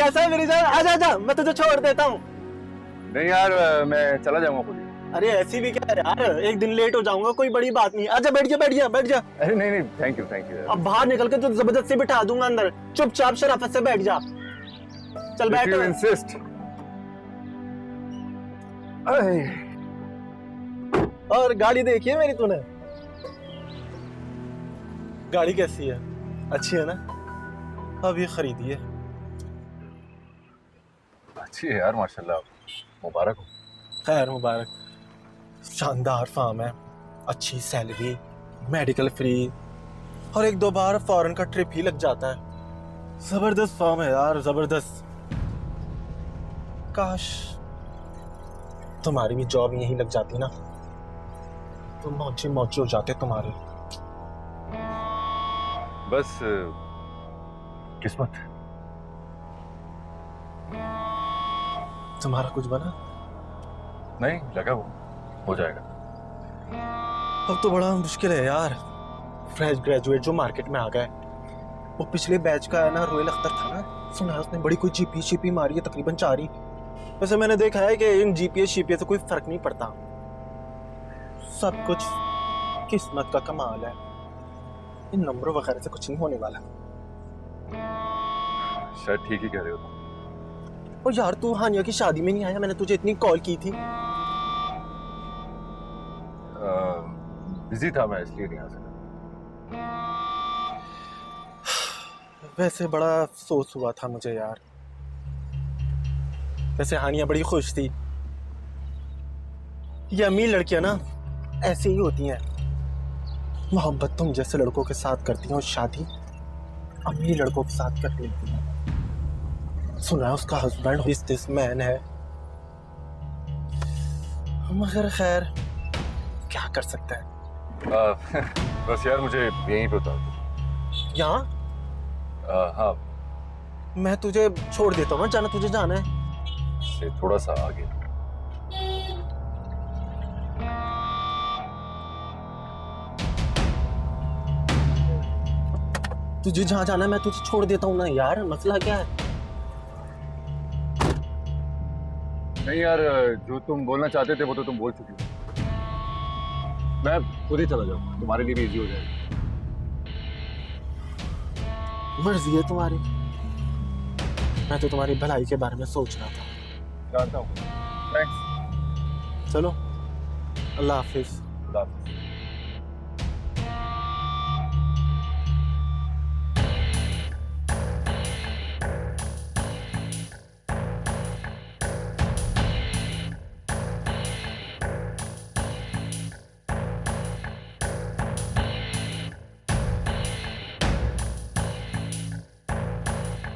कैसा है मेरी जान? आजा आजा, मैं तुझे छोड़ देता हूँ। नहीं यार, मैं चला जाऊंगा खुद ही। अरे ऐसी भी क्या है यार, एक दिन लेट हो जाऊंगा, कोई बड़ी बात नहीं। आजा, बैठ जा बैठ जा बैठ जा। अरे नहीं नहीं, थैंक यू यार। अब बाहर निकल के तो जबरदस्ती बिठा दूंगा अंदर, चुपचाप शराफत से बैठ जा। चल बैठ। You insist. और गाड़ी देखी है मेरी तूने? गाड़ी कैसी है? अच्छी है ना? अभी खरीदी है। अच्छी है यार, माशाल्लाह, मुबारक हो। खैर मुबारक। शानदार फार्म है, अच्छी सैलरी, मेडिकल फ्री, और एक दो बार फॉरेन का ट्रिप ही लग जाता है। जबरदस्त फार्म है यार, जबरदस्त। काश तुम्हारी भी जॉब यहीं लग जाती ना, तो मौजे मौजे हो जाते तुम्हारे। बस किस्मत। तुम्हारा कुछ बना? नहीं लगा, वो हो जाएगा। अब तो बड़ा मुश्किल है यार। फ्रेश ग्रेजुएट जो मार्केट में आ गए, वो पिछले बैच का है ना, रोयल अख्तर था ना, सुना है उसने बड़ी कोई जीपी शीपी मारी है, तकरीबन 4 ही। वैसे मैंने देखा है कि इन जीपीए शीपीए से कोई फर्क नहीं पड़ता, सब कुछ किस्मत का कमाल है। इन नंबरों वगैरह से कुछ नहीं होने वाला। शायद ठीक ही कह रहे हो तुम। और यार तू हानिया की शादी में नहीं आया? मैंने तुझे इतनी कॉल की थी। बिजी था मैं, इसलिए नहीं आ सका। वैसे बड़ा अफसोस हुआ था मुझे यार। वैसे हानिया बड़ी खुश थी। ये अमीर लड़कियां ना ऐसी ही होती हैं, मोहब्बत तुम जैसे लड़कों के साथ करती हैं और शादी अमीर लड़कों के साथ कर लेती हैं। सुना है उसका हस्बैंड बिजनेसमैन है, मगर खैर क्या कर सकता है। बस यार मुझे यहीं पे उतार दो। यहाँ? हाँ, मैं तुझे छोड़ देता हूँ, जाना तुझे जाना है। से थोड़ा सा आगे। तुझे जहाँ जाना है मैं तुझे छोड़ देता हूँ ना यार, मसला क्या है? नहीं यार, जो तुम बोलना चाहते थे वो तो तुम बोल चुके हो। मैं खुद ही चला जाऊंगा, तुम्हारे लिए भी इजी हो जाएगा। मर्जी है तुम्हारी, मैं तो तुम्हारी भलाई के बारे में सोच रहा था। जानता हूँ। थैंक्स। चलो, अल्लाह हाफिज। अल्लाह हाफिज।